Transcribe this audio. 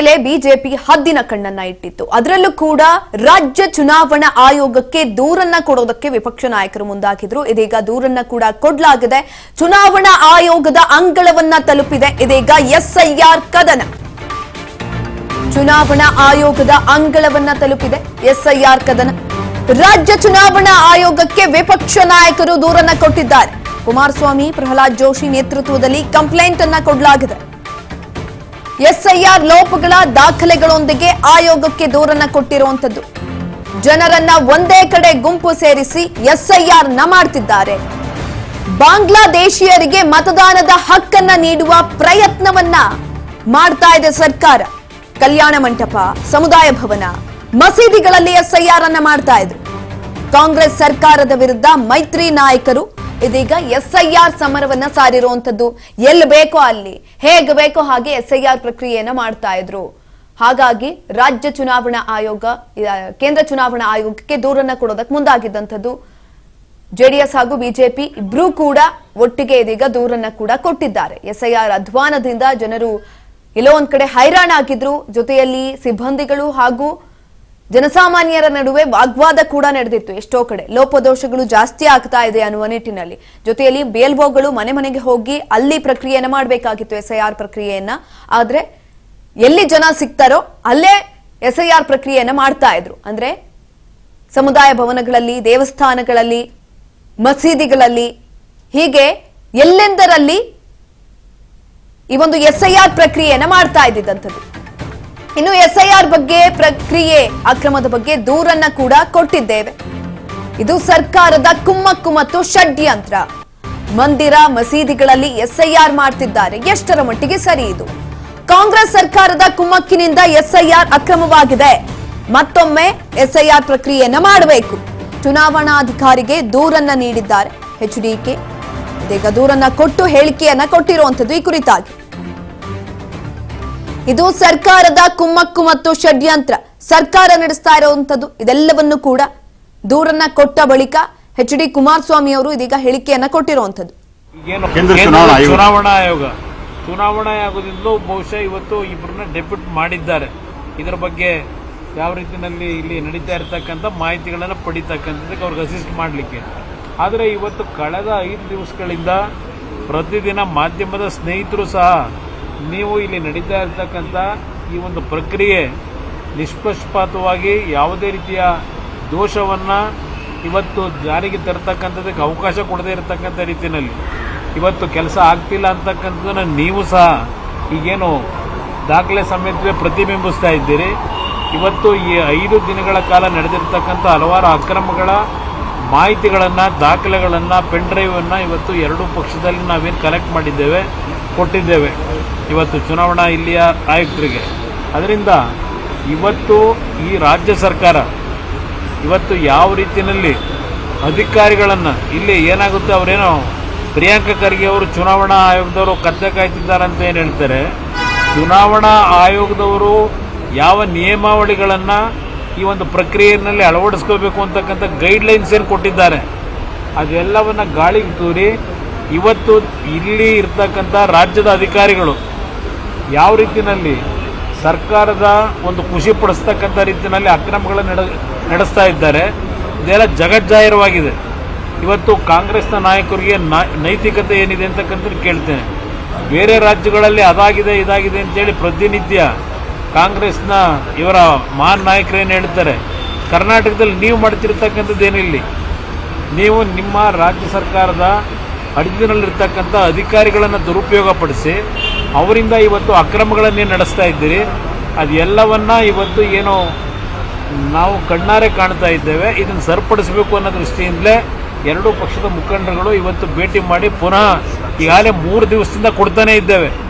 ಮೇಲೆ ಬಿಜೆಪಿ ಹದ್ದಿನ ಕಣ್ಣನ್ನ ಇಟ್ಟಿತ್ತು. ಅದರಲ್ಲೂ ಕೂಡ ರಾಜ್ಯ ಚುನಾವಣಾ ಆಯೋಗಕ್ಕೆ ದೂರನ್ನ ಕೊಡೋದಕ್ಕೆ ವಿಪಕ್ಷ ನಾಯಕರು ಮುಂದಾಗಿದ್ರು. ಇದೀಗ ದೂರನ್ನ ಕೂಡ ಕೊಡಲಾಗಿದೆ. ಚುನಾವಣಾ ಆಯೋಗದ ಅಂಗಳವನ್ನ ತಲುಪಿದೆ ಇದೀಗ ಎಸ್ಐಆರ್ ಕದನ. ಚುನಾವಣಾ ಆಯೋಗದ ಅಂಗಳವನ್ನ ತಲುಪಿದೆ ಎಸ್ಐಆರ್ ಕದನ. ರಾಜ್ಯ ಚುನಾವಣಾ ಆಯೋಗಕ್ಕೆ ವಿಪಕ್ಷ ನಾಯಕರು ದೂರನ್ನ ಕೊಟ್ಟಿದ್ದಾರೆ. ಕುಮಾರಸ್ವಾಮಿ, ಪ್ರಹ್ಲಾದ್ ಜೋಶಿ ನೇತೃತ್ವದಲ್ಲಿ ಕಂಪ್ಲೇಂಟ್ ಅನ್ನ ಕೊಡಲಾಗಿದೆ. ಎಸ್ಐಆರ್ ಲೋಪಗಳ ದಾಖಲೆಗಳೊಂದಿಗೆ ಆಯೋಗಕ್ಕೆ ದೂರನ್ನ ಕೊಟ್ಟಿರುವಂತದ್ದು. ಜನರನ್ನ ಒಂದೇ ಕಡೆ ಗುಂಪು ಸೇರಿಸಿ ಎಸ್ಐಆರ್ ನ ಮಾಡ್ತಿದ್ದಾರೆ. ಬಾಂಗ್ಲಾದೇಶಿಯರಿಗೆ ಮತದಾನದ ಹಕ್ಕನ್ನ ನೀಡುವ ಪ್ರಯತ್ನವನ್ನ ಮಾಡ್ತಾ ಇದೆ ಸರ್ಕಾರ. ಕಲ್ಯಾಣ ಮಂಟಪ, ಸಮುದಾಯ ಭವನ, ಮಸೀದಿಗಳಲ್ಲಿ ಎಸ್ಐಆರ್ ಅನ್ನ ಮಾಡ್ತಾ ಇದ್ರು. ಕಾಂಗ್ರೆಸ್ ಸರ್ಕಾರದ ವಿರುದ್ಧ ಮೈತ್ರಿ ನಾಯಕರು ಇದೀಗ ಎಸ್ಐಆರ್ ಸಮರವನ್ನ ಸಾರಿರುವಂತದ್ದು. ಎಲ್ಲಿ ಬೇಕೋ ಅಲ್ಲಿ, ಹೇಗೆ ಬೇಕೋ ಹಾಗೆ ಎಸ್ಐಆರ್ ಪ್ರಕ್ರಿಯೆಯನ್ನ ಮಾಡ್ತಾ ಇದ್ರು. ಹಾಗಾಗಿ ರಾಜ್ಯ ಚುನಾವಣಾ ಆಯೋಗ, ಕೇಂದ್ರ ಚುನಾವಣಾ ಆಯೋಗಕ್ಕೆ ದೂರನ್ನ ಕೊಡೋದಕ್ಕೆ ಮುಂದಾಗಿದ್ದಂಥದ್ದು. ಜೆಡಿಎಸ್ ಹಾಗೂ ಬಿಜೆಪಿ ಇಬ್ರು ಕೂಡ ಒಟ್ಟಿಗೆ ಇದೀಗ ದೂರನ್ನ ಕೂಡ ಕೊಟ್ಟಿದ್ದಾರೆ. ಎಸ್ಐಆರ್ ಅಧ್ವಾನದಿಂದ ಜನರು ಎಲ್ಲೋ ಒಂದ್ ಕಡೆ ಹೈರಾಣ ಆಗಿದ್ರು. ಜೊತೆಯಲ್ಲಿ ಸಿಬ್ಬಂದಿಗಳು ಹಾಗೂ ಜನಸಾಮಾನ್ಯರ ನಡುವೆ ವಾಗ್ವಾದ ಕೂಡ ನಡೆದಿತ್ತು. ಎಷ್ಟೋ ಕಡೆ ಲೋಪದೋಷಗಳು ಜಾಸ್ತಿ ಆಗ್ತಾ ಇದೆ ಅನ್ನುವ ನಿಟ್ಟಿನಲ್ಲಿ. ಜೊತೆಯಲ್ಲಿ ಬಿಎಲ್ಒಗಳು ಮನೆ ಮನೆಗೆ ಹೋಗಿ ಅಲ್ಲಿ ಪ್ರಕ್ರಿಯೆಯನ್ನ ಮಾಡಬೇಕಾಗಿತ್ತು, ಎಸ್ಐಆರ್ ಪ್ರಕ್ರಿಯೆಯನ್ನ. ಆದ್ರೆ ಎಲ್ಲಿ ಜನ ಸಿಗ್ತಾರೋ ಅಲ್ಲೇ ಎಸ್ಐಆರ್ ಪ್ರಕ್ರಿಯೆಯನ್ನ ಮಾಡ್ತಾ ಇದ್ರು. ಅಂದ್ರೆ ಸಮುದಾಯ ಭವನಗಳಲ್ಲಿ, ದೇವಸ್ಥಾನಗಳಲ್ಲಿ, ಮಸೀದಿಗಳಲ್ಲಿ, ಹೀಗೆ ಎಲ್ಲೆಂದರಲ್ಲಿ ಈ ಒಂದು ಎಸ್ಐಆರ್ ಪ್ರಕ್ರಿಯೆಯನ್ನ ಮಾಡ್ತಾ ಇದ್ದಿದ್ದಂಥದ್ದು. ಇನ್ನು ಎಸ್ಐಆರ್ ಬಗ್ಗೆ, ಪ್ರಕ್ರಿಯೆ ಅಕ್ರಮದ ಬಗ್ಗೆ ದೂರನ್ನ ಕೂಡ ಕೊಟ್ಟಿದ್ದೇವೆ. ಇದು ಸರ್ಕಾರದ ಕುಮ್ಮಕ್ಕು ಮತ್ತು ಷಡ್ಯಂತ್ರ. ಮಂದಿರ, ಮಸೀದಿಗಳಲ್ಲಿ ಎಸ್ಐಆರ್ ಮಾಡ್ತಿದ್ದಾರೆ. ಎಷ್ಟರ ಮಟ್ಟಿಗೆ ಸರಿ ಇದು? ಕಾಂಗ್ರೆಸ್ ಸರ್ಕಾರದ ಕುಮ್ಮಕ್ಕಿನಿಂದ ಎಸ್ಐಆರ್ ಅಕ್ರಮವಾಗಿದೆ. ಮತ್ತೊಮ್ಮೆ ಎಸ್ಐಆರ್ ಪ್ರಕ್ರಿಯೆಯನ್ನ ಮಾಡಬೇಕು. ಚುನಾವಣಾಧಿಕಾರಿಗೆ ದೂರನ್ನ ನೀಡಿದ್ದಾರೆ ಎಚ್ಡಿಕೆ. ಇದೀಗ ದೂರನ್ನ ಕೊಟ್ಟು ಹೇಳಿಕೆಯನ್ನ ಕೊಟ್ಟಿರುವಂತದ್ದು ಈ ಕುರಿತಾಗಿ. ಇದು ಸರ್ಕಾರದ ಕುಮ್ಮಕ್ಕು ಮತ್ತು ಷಡ್ಯಂತ್ರ. ಸರ್ಕಾರ ನಡೆಸ್ತಾ ಇರುವಂತದ್ದು ಇದೆಲ್ಲವನ್ನು ಕೂಡ ದೂರನ್ನ ಕೊಟ್ಟ ಬಳಿಕ ಎಚ್.ಡಿ. ಕುಮಾರಸ್ವಾಮಿ ಅವರು ಇದೀಗ ಹೇಳಿಕೆಯನ್ನ ಕೊಟ್ಟಿರುವಂತದ್ದು. ಚುನಾವಣಾ ಆಯೋಗದಿಂದಲೂ ಬಹುಶಃ ಇವತ್ತು ಇಬ್ಬರನ್ನ ಡೆಪ್ಯೂಟ್ ಮಾಡಿದ್ದಾರೆ. ಇದರ ಬಗ್ಗೆ ಯಾವ ರೀತಿಯಲ್ಲಿ ಇಲ್ಲಿ ನಡೀತಾ ಇರತಕ್ಕಂಥ ಮಾಹಿತಿಗಳನ್ನು ಪಡಿತಕ್ಕಂಥದ್ದಕ್ಕೆ ಅವ್ರಿಗೆ ಅಸಿಸ್ಟ್ ಮಾಡಲಿಕ್ಕೆ. ಆದರೆ ಇವತ್ತು ಕಳೆದ 5 ದಿವಸಗಳಿಂದ ಪ್ರತಿದಿನ ಮಾಧ್ಯಮದ ಸ್ನೇಹಿತರು ಸಹ ನೀವು ಇಲ್ಲಿ ನಡೀತಾ ಇರತಕ್ಕಂಥ ಈ ಒಂದು ಪ್ರಕ್ರಿಯೆ ನಿಷ್ಪಕ್ಷಪಾತವಾಗಿ ಯಾವುದೇ ರೀತಿಯ ದೋಷವನ್ನು ಇವತ್ತು ಜಾರಿಗೆ ತರತಕ್ಕಂಥದ್ದಕ್ಕೆ ಅವಕಾಶ ಕೊಡದೇ ಇರತಕ್ಕಂಥ ರೀತಿಯಲ್ಲಿ ಇವತ್ತು ಕೆಲಸ ಆಗ್ತಿಲ್ಲ ಅಂತಕ್ಕಂಥದ್ದನ್ನು ನೀವು ಸಹ ಈಗೇನು ದಾಖಲೆ ಸಮೇತವೇ ಪ್ರತಿಬಿಂಬಿಸ್ತಾ ಇದ್ದೀರಿ. ಇವತ್ತು ಈ 5 ದಿನಗಳ ಕಾಲ ನಡೆದಿರ್ತಕ್ಕಂಥ ಹಲವಾರು ಅಕ್ರಮಗಳ ಮಾಹಿತಿಗಳನ್ನು, ದಾಖಲೆಗಳನ್ನು, ಪೆನ್ ಡ್ರೈವನ್ನು ಇವತ್ತು ಎರಡೂ ಪಕ್ಷದಲ್ಲಿ ನಾವೇನು ಕಲೆಕ್ಟ್ ಮಾಡಿದ್ದೇವೆ, ಕೊಟ್ಟಿದ್ದೇವೆ ಇವತ್ತು ಚುನಾವಣಾ ಇಲ್ಲಿಯ ಆಯುಕ್ತರಿಗೆ. ಅದರಿಂದ ಇವತ್ತು ಈ ರಾಜ್ಯ ಸರ್ಕಾರ ಇವತ್ತು ಯಾವ ರೀತಿಯಲ್ಲಿ ಅಧಿಕಾರಿಗಳನ್ನು ಇಲ್ಲಿ ಏನಾಗುತ್ತೆ, ಅವರೇನೋ ಪ್ರಿಯಾಂಕಾ ಖರ್ಗೆ ಅವರು ಚುನಾವಣಾ ಆಯೋಗದವರು ಕತ್ತೆ ಕಾಯ್ತಿದ್ದಾರೆ ಅಂತ ಏನು ಹೇಳ್ತಾರೆ. ಚುನಾವಣಾ ಆಯೋಗದವರು ಯಾವ ನಿಯಮಾವಳಿಗಳನ್ನು ಈ ಒಂದು ಪ್ರಕ್ರಿಯೆಯಲ್ಲಿ ಅಳವಡಿಸ್ಕೋಬೇಕು ಅಂತಕ್ಕಂಥ ಗೈಡ್ಲೈನ್ಸ್ ಏನು ಕೊಟ್ಟಿದ್ದಾರೆ ಅದೆಲ್ಲವನ್ನು ಗಾಳಿಗೆ ತೂರಿ ಇವತ್ತು ಇಲ್ಲಿ ಇರ್ತಕ್ಕಂಥ ರಾಜ್ಯದ ಅಧಿಕಾರಿಗಳು ಯಾವ ರೀತಿಯಲ್ಲಿ ಸರ್ಕಾರದ ಒಂದು ಖುಷಿ ಪಡಿಸ್ತಕ್ಕಂಥ ರೀತಿಯಲ್ಲಿ ಅಕ್ರಮಗಳನ್ನು ನಡೆಸ್ತಾ ಇದ್ದಾರೆ. ಇದೆಲ್ಲ ಜಗಜ್ಜಾಹಿರವಾಗಿದೆ. ಇವತ್ತು ಕಾಂಗ್ರೆಸ್ನ ನಾಯಕರಿಗೆ ನೈತಿಕತೆ ಏನಿದೆ ಅಂತಕ್ಕಂಥದ್ದು ಕೇಳ್ತೇನೆ. ಬೇರೆ ರಾಜ್ಯಗಳಲ್ಲಿ ಅದಾಗಿದೆ ಇದಾಗಿದೆ ಅಂತೇಳಿ ಪ್ರತಿನಿತ್ಯ ಕಾಂಗ್ರೆಸ್ನ ಇವರ ಮಹಾನ್ ನಾಯಕರೇನು ಹೇಳ್ತಾರೆ. ಕರ್ನಾಟಕದಲ್ಲಿ ನೀವು ಮಾಡ್ತಿರ್ತಕ್ಕಂಥದ್ದೇನಿಲ್ಲ. ನೀವು ನಿಮ್ಮ ರಾಜ್ಯ ಸರ್ಕಾರದ ಅಡಿನಲ್ಲಿರ್ತಕ್ಕಂಥ ಅಧಿಕಾರಿಗಳನ್ನು ದುರುಪಯೋಗಪಡಿಸಿ ಅವರಿಂದ ಇವತ್ತು ಅಕ್ರಮಗಳನ್ನೇ ನಡೆಸ್ತಾ ಇದ್ದೀರಿ. ಅದೆಲ್ಲವನ್ನ ಇವತ್ತು ಏನು ನಾವು ಕಣ್ಣಾರೆ ಕಾಣ್ತಾ ಇದ್ದೇವೆ. ಇದನ್ನು ಸರಿಪಡಿಸಬೇಕು ಅನ್ನೋ ದೃಷ್ಟಿಯಿಂದಲೇ ಎರಡೂ ಪಕ್ಷದ ಮುಖಂಡರುಗಳು ಇವತ್ತು ಭೇಟಿ ಮಾಡಿ ಪುನಃ ಈಗಾಗಲೇ 3 ದಿವಸದಿಂದ ಕೊಡ್ತಾನೇ ಇದ್ದೇವೆ.